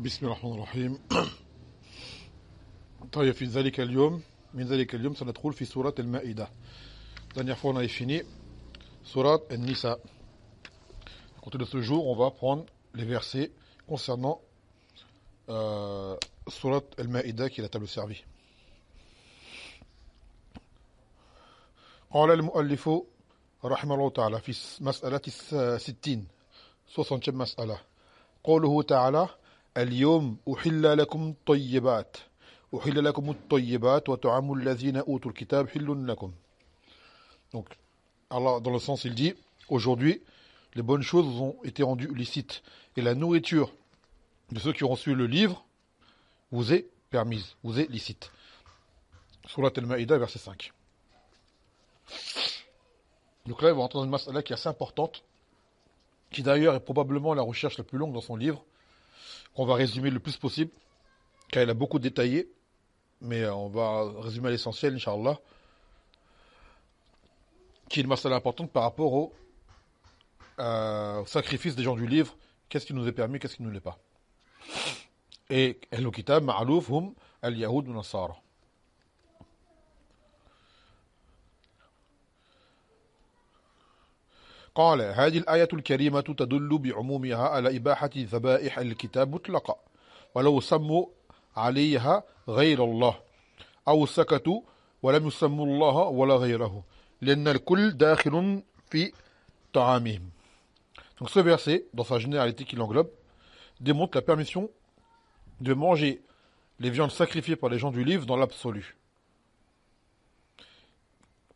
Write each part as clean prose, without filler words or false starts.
بسم الله الرحمن الرحيم. طيب في ذلك اليوم من ذلك اليوم سندخل في سورة المائدة. Dernière fois on avait fini Surat An-Nisa. À compter de ce jour, on va prendre les versets concernant Surat Al-Ma'idah qui est la table servie. قال المؤلف رحمه الله تعالى في مسألة 60 مسألة قوله تعالى اليوم أحل لكم الطيبات أحل لكم الطيبات وطعام الذين أوتوا الكتاب حل لكم. Donc Allah dans le sens il dit aujourd'hui les bonnes choses ont été rendues licites et la nourriture de ceux qui ont reçu le livre vous est permise, vous est licite. Surat Al-Ma'idah verset 5. Donc là il va entendre une mas'ala qui est assez importante, qui d'ailleurs est probablement la recherche la plus longue dans son livre, qu'on va résumer le plus possible, car elle a beaucoup détaillé, mais on va résumer à l'essentiel, Inch'Allah, qui est une mas'ala importante par rapport au sacrifice des gens du livre, qu'est-ce qui nous est permis, qu'est-ce qui ne nous l'est pas. Et Ahlul Kitab, ma'alouf, hum, al-Yahoud ou Nasara. قال هذه الآية الكريمة تدل بعمومها على إباحة ذبائح الكتاب مطلقا ولو سموا عليها غير الله أو سكتوا ولم يسموا الله ولا غيره لأن الكل داخل في طعامهم. Donc ce verset, dans sa généralité qui l'englobe, démontre la permission de manger les viandes sacrifiées par les gens du livre dans l'absolu.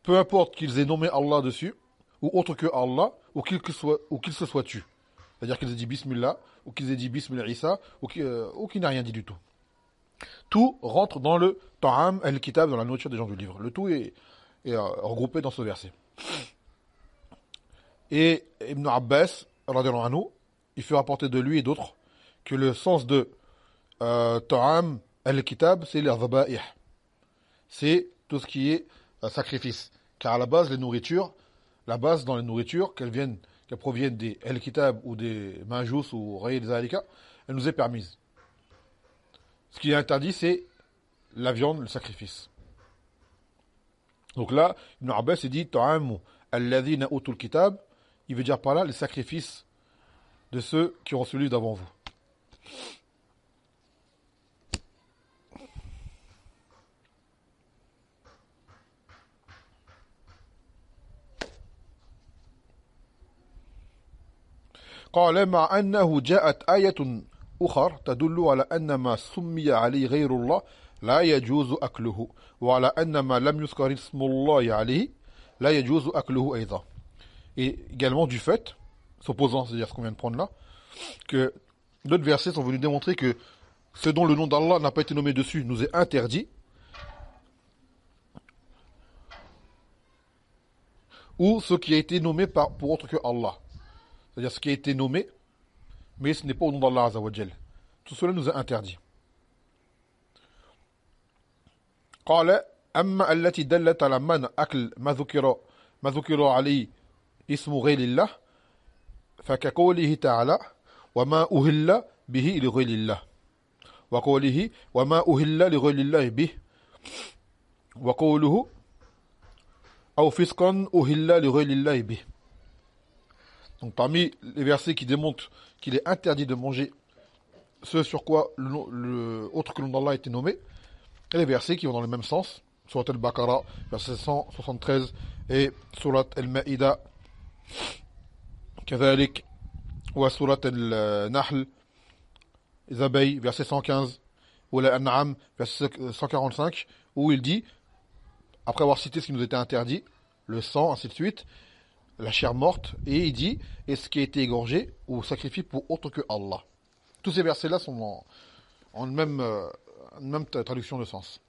Peu importe qu'ils aient nommé Allah dessus, ou autre que Allah, ou qu'ils se soient tus. C'est-à-dire qu'ils aient dit Bismillah, ou qu'ils aient dit Bismillah Isa, ou qu'ils n'aient rien dit du tout. Tout rentre dans le Ta'am al-Kitab, dans la nourriture des gens du livre. Le tout est regroupé dans ce verset. Et Ibn Abbas, radiyallahu anhu, il fait rapporter de lui et d'autres que le sens de Ta'am al-Kitab, c'est les dhaba'ih. C'est tout ce qui est sacrifice. Car à la base, les nourritures, la base dans les nourritures, qu'elles proviennent des El-Kitab ou des Majous ou Ghayr Zalika, elle nous est permise. Ce qui est interdit, c'est la viande, le sacrifice. Donc là, Ibn Abbas il dit Ta'amu alladhina utul kitab, il veut dire par là les sacrifices de ceux qui ont reçu le livre d'avant vous. قال مع أنه جاءت آية أخرى تدل على أن ما سمي عليه غير الله لا يجوز أكله وعلى أن ما لم يذكر اسم الله عليه لا يجوز أكله أيضا. Et également du fait, s'opposant, c'est-à-dire ce qu'on vient de prendre là, que d'autres versets sont venus démontrer que ce dont le nom d'Allah n'a pas été nommé dessus nous est interdit, ou ce qui a été nommé pour autre que Allah. C'est-à-dire ce qui a été nommé, mais ce n'est pas au nom d'Allah Azza wa Jal. Tout cela nous est interdit. قال أما التي دلت على من أكل ما ذكر عليه اسم غير الله فكقوله تعالى وما أهل به لغير الله وقوله وما أهل لغير الله به وقوله أو فسقا أهل لغير الله به. Donc parmi les versets qui démontrent qu'il est interdit de manger ce sur quoi le autre que le nom d'Allah a été nommé, et les versets qui vont dans le même sens, Surat Al-Baqarah, verset 173, et Surat Al-Ma'idah, كذلك, ou Surat Al-Nahl, Zabay, verset 115, ou Al-An'am, verset 145, où il dit, après avoir cité ce qui nous était interdit, le sang, ainsi de suite, la chair morte, et il dit, et ce qui a été égorgé ou sacrifié pour autre que Allah. Tous ces versets-là sont en même traduction de sens.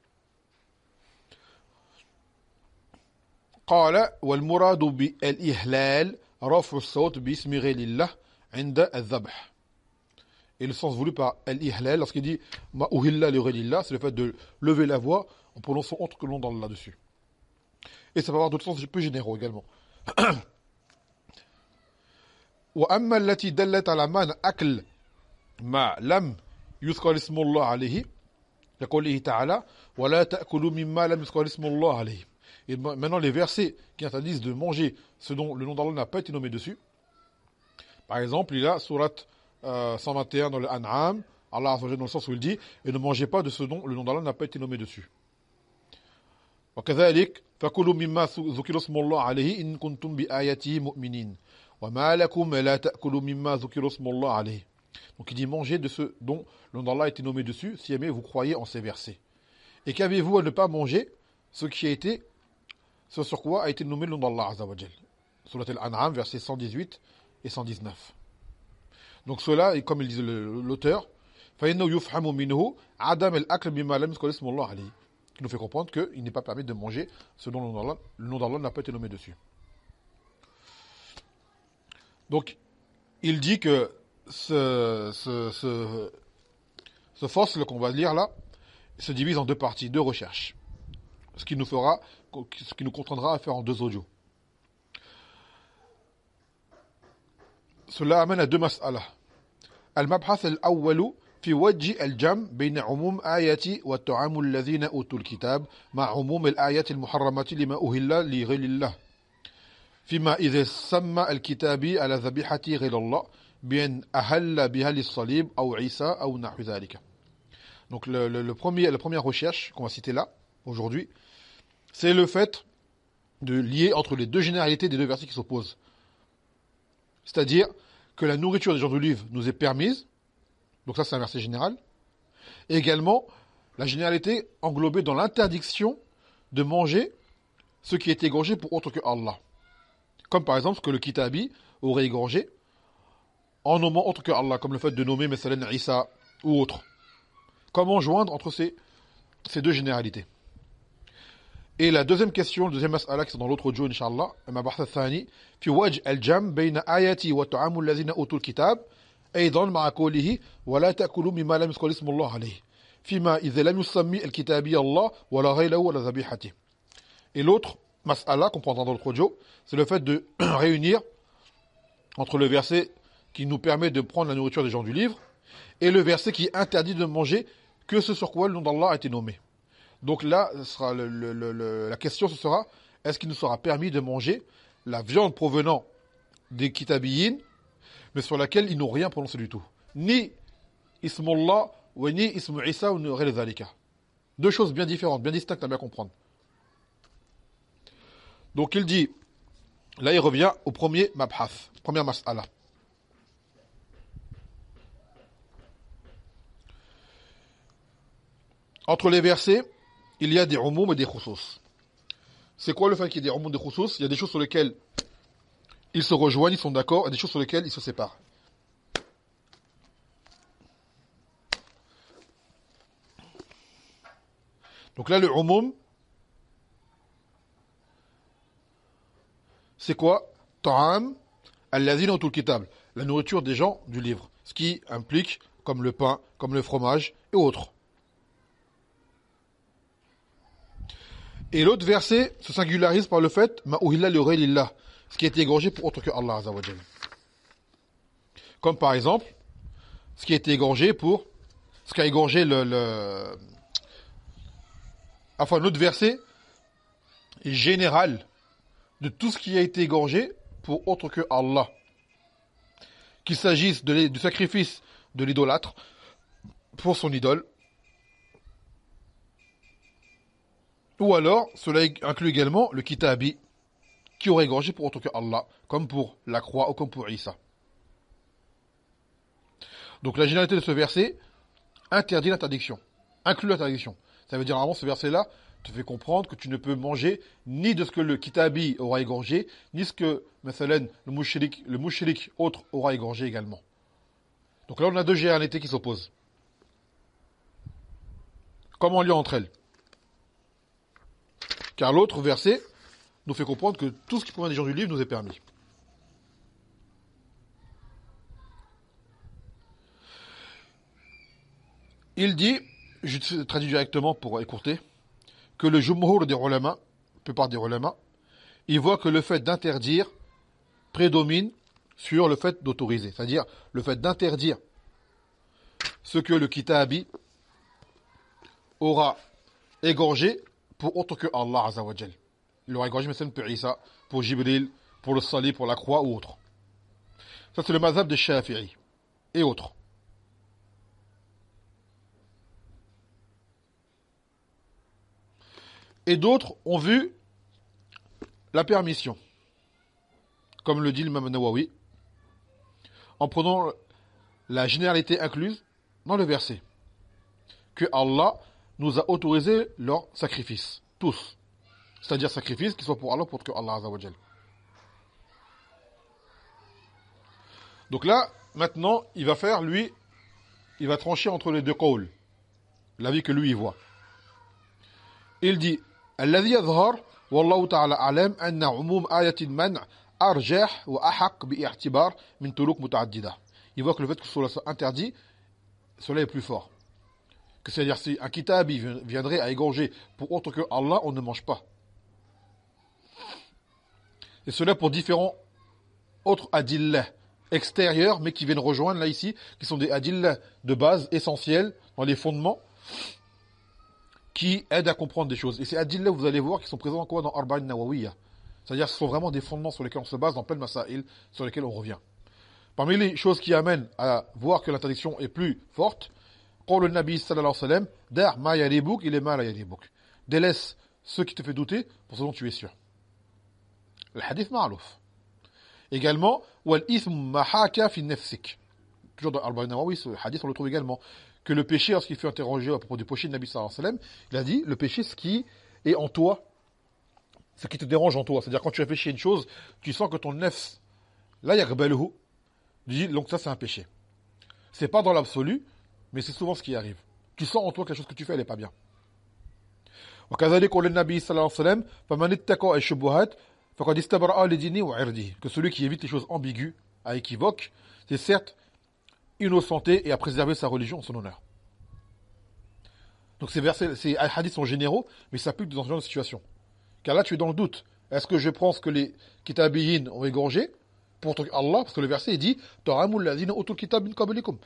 قال والمراد بالإهلال رفع الصوت باسم غير الله عند الذبح. Et le sens voulu par al-ihlal, lorsqu'il dit ma uhilla li ghayrillah, c'est le fait de lever la voix en prononçant autre que le nom d'Allah dessus. Et ça va avoir d'autres sens plus généraux également. وأما التي دلت على من أكل ما لم يذكر اسم الله عليه كقوله تعالى ولا تأكلوا مما لم يذكر اسم الله عليه. Et maintenant les versets qui interdisent de manger ce dont le nom d'Allah n'a pas été nommé dessus. Par exemple, il y a surat 121 dans le An'am, Allah a dans le sens où il dit et ne mangez pas de ce dont le nom d'Allah n'a pas été nommé dessus. وكذلك فكلوا مما ذكر اسم الله عليه إن كنتم بآياته مؤمنين وما لكم لا تأكلوا مما ذكر اسم الله عليه. Donc il dit mangez de ce dont le nom d'Allah a été nommé dessus si jamais vous croyez en ces versets. Et qu'avez-vous à ne pas manger ce sur quoi a été nommé le nom d'Allah Azza wa Jal. Surat Al-An'am, versets 118 et 119. Donc cela, et comme il dit l'auteur, فَإِنَّهُ يُفْحَمُ مِنْهُ عَدَمَ الْأَكْلِ بِمَا لَمْ يُذْكَرِ اسْمُ اللَّهِ عَلَيْهِ, qui nous fait comprendre qu'il n'est pas permis de manger ce dont le nom d'Allah n'a pas été nommé dessus. Donc, il dit que ce fasl qu'on va lire là se divise en deux parties, deux recherches. Ce qui nous contraindra à faire en deux audios. Cela amène à deux mas'ala. Al-mabhath al-awwalu في وجه الجمع بين عموم آيات والطعام الذين أوتوا الكتاب مع عموم الآيات المحرمة لما أهل لغير الله فيما إذا سمى الكتابي على ذبيحة غير الله بأن أهل بها للصليب أو عيسى أو نحو ذلك. Donc la première recherche qu'on va citer là aujourd'hui, c'est le fait de lier entre les deux généralités des deux versets qui s'opposent. C'est-à-dire que la nourriture des gens du livre nous est permise. Donc ça, c'est un verset général. Et également, la généralité englobée dans l'interdiction de manger ce qui est égorgé pour autre que Allah. Comme par exemple ce que le Kitabi aurait égorgé en nommant autre que Allah, comme le fait de nommer Mesalen Isa ou autre. Comment joindre entre ces deux généralités? Et la deuxième question, le deuxième mas'ala qui sont dans l'autre audio, Inch'Allah, المبحث الثاني في وجه الجمع بين آياتي وطعام الذين أوتوا الكتاب أيضا مع قوله ولا تأكلوا مما لم يذكر اسم الله عليه فيما إذا لم يسمي الكتابي الله ولا غيره ولا ذبيحته. Et l'autre mas'ala qu'on prendra dans l'autre audio, c'est le fait de réunir entre le verset qui nous permet de prendre la nourriture des gens du livre et le verset qui interdit de manger que ce sur quoi le nom d'Allah a été nommé. Donc là, ce sera la question ce sera, est-ce qu'il nous sera permis de manger la viande provenant des kitabiyin, mais sur laquelle ils n'ont rien prononcé du tout. Ni Ismullah, ou ni Ismu Isa, ou Ghayr Dhalika. Deux choses bien différentes, bien distinctes à bien comprendre. Donc il dit, là il revient au premier mabhath, première mas'ala. Entre les versets, il y a des umum et des khusus. C'est quoi le fait qu'il y ait des umum et des khusus? Il y a des choses sur lesquelles ils se rejoignent, ils sont d'accord, et des choses sur lesquelles ils se séparent. Donc là, le umum, c'est quoi? Ta'am alladhina utul kitab, la nourriture des gens du livre. Ce qui implique comme le pain, comme le fromage et autres. Et l'autre verset se singularise par le fait ma'uhilla li ghayrillah, ce qui a été égorgé pour autre que Allah Azza wa Jalla. Comme par exemple, ce qui a été égorgé pour ce qu'a égorgé enfin l'autre verset est général de tout ce qui a été égorgé pour autre que Allah. Qu'il s'agisse du sacrifice de l'idolâtre pour son idole, ou alors cela inclut également le kitabi qui aurait égorgé pour autre que Allah, comme pour la croix ou comme pour Isa. Donc la généralité de ce verset interdit l'interdiction, inclut l'interdiction. Ça veut dire vraiment ce verset-là te fait comprendre que tu ne peux manger ni de ce que le kitabi aura égorgé, ni ce que le mushrik autre aura égorgé également. Donc là on a deux généralités qui s'opposent. Comment lier entre elles? Car l'autre verset nous fait comprendre que tout ce qui provient des gens du livre nous est permis. Il dit, je traduis directement pour écourter, que le jumhur des ulama, la plupart des ulama, ils voient que le fait d'interdire prédomine sur le fait d'autoriser. C'est-à-dire, le fait d'interdire ce que le kitabi aura égorgé pour autre que Allah Azza wa Jal. Il aura égorgé مثلا pour Isa, pour Jibril, pour le salib, pour la croix ou autre. Ça c'est le mazhab de Shafi'i et autres. Et d'autres ont vu la permission, comme le dit l'imam Nawawi, en prenant la généralité incluse dans le verset, que Allah nous a autorisé leur sacrifice, tous. C'est-à-dire sacrifice qui soit pour Allah, pour que Allah Azza wa Jal. Donc là, maintenant, il va faire, lui, il va trancher entre les deux qawls, l'avis que lui il voit. Il dit, الذي يظهر والله تعالى أعلم أن عموم آية المنع أرجح وأحق باعتبار من طرق متعددة. Il voit que le fait que cela soit interdit, cela est plus fort. Que c'est-à-dire si un kitabi viendrait à égorger pour autre que Allah, on ne mange pas. Et cela pour différents autres adillah extérieurs, mais qui viennent rejoindre là ici, qui sont des adillah de base essentiels dans les fondements, qui aident à comprendre des choses. Et ces adillah, vous allez voir, qui sont présents quoi dans Arba'in Nawawiyya. C'est-à-dire que ce sont vraiment des fondements sur lesquels on se base dans plein de masail, sur lesquels on revient. Parmi les choses qui amènent à voir que l'interdiction est plus forte, قول النبي صلى الله عليه وسلم دع ما يريبك إلى ما لا يريبك. Délaisse ce qui te fait douter pour ce dont tu es sûr. Le hadith ma'alouf. Également, والإثم ما حاك في نفسك. Toujours dans Arba'in Nawawi, ce hadith on le trouve également, que le péché, lorsqu'il fut interrogé à propos du péché de Nabi sallallahu alayhi wa sallam, il a dit, le péché, ce qui est en toi, ce qui te dérange en toi. C'est-à-dire, quand tu réfléchis à une chose, tu sens que ton nefs, la yaghbaluhu, dit, donc ça, c'est un péché. C'est pas dans l'absolu, mais c'est souvent ce qui arrive. Tu sens en toi que la chose que tu fais, elle est pas bien. وكذلك قول النبي صلى الله عليه وسلم فمن اتقى الشبهات فقد استبرأ لدينه وعرضه. Que celui qui évite les choses ambiguës, à équivoque, c'est certes innocenté et à préserver sa religion, son honneur. Donc ces versets, ces hadiths sont généraux, mais ça s'appliquent dans ce genre de situation. Car là, tu es dans le doute. Est-ce que je pense que les kitabiyin ont égorgé pour Allah, parce que le verset il dit Ta'amul ladhina utul kitab min qablikum.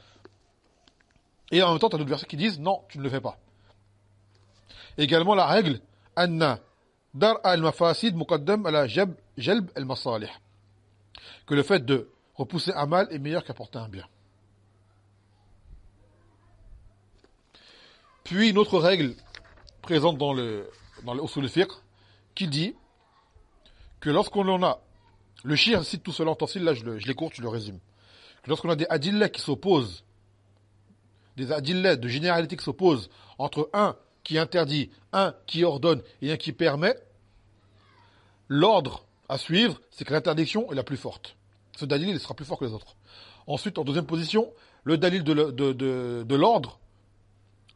Et en même temps, tu as d'autres versets qui disent non, tu ne le fais pas. Également la règle anna dar al-mafasid muqaddam ala jalb al-masalih. Que le fait de repousser un mal est meilleur qu'apporter un bien. Puis une autre règle présente dans le usul al-fiqh qui dit que lorsqu'on en a, le shir cite tout cela en tafsil, là je l'écourte, je le résume. Que lorsqu'on a des adillahs qui s'opposent, des adillahs de généralité qui s'opposent entre un qui interdit, un qui ordonne et un qui permet, l'ordre à suivre, c'est que l'interdiction est la plus forte. Ce dalil, il sera plus fort que les autres. Ensuite, en deuxième position, le dalil de l'ordre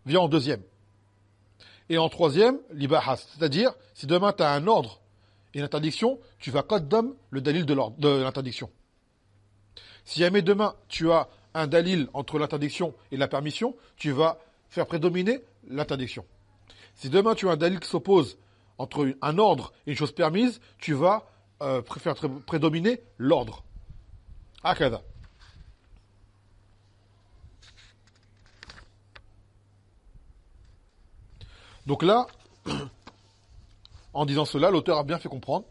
vient en deuxième. Et en troisième, l'ibahas. C'est-à-dire, si demain tu as un ordre et une interdiction, tu vas qaddam le dalil de l'interdiction. Si jamais demain tu as un dalil entre l'interdiction et la permission, tu vas faire prédominer l'interdiction. Si demain tu as un dalil qui s'oppose entre un ordre et une chose permise, tu vas faire prédominer l'ordre. Hakada. Donc là, en disant cela, l'auteur a bien fait comprendre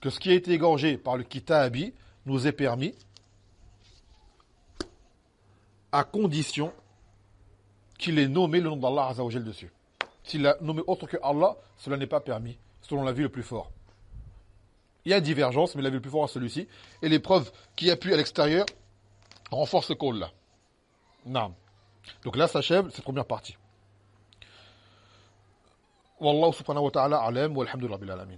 que ce qui a été égorgé par le kitabi nous est permis à condition qu'il ait nommé le nom d'Allah Azza wa Jal dessus. S'il a nommé autre que Allah, cela n'est pas permis, selon l'avis le plus fort. Il y a divergence, mais l'avis le plus fort est celui-ci. Et les preuves qui appuient à l'extérieur renforcent ce call-là. Naam. Donc là s'achève cette première partie. Wallahu subhanahu wa ta'ala alam wa alhamdulillah rabbil alamin.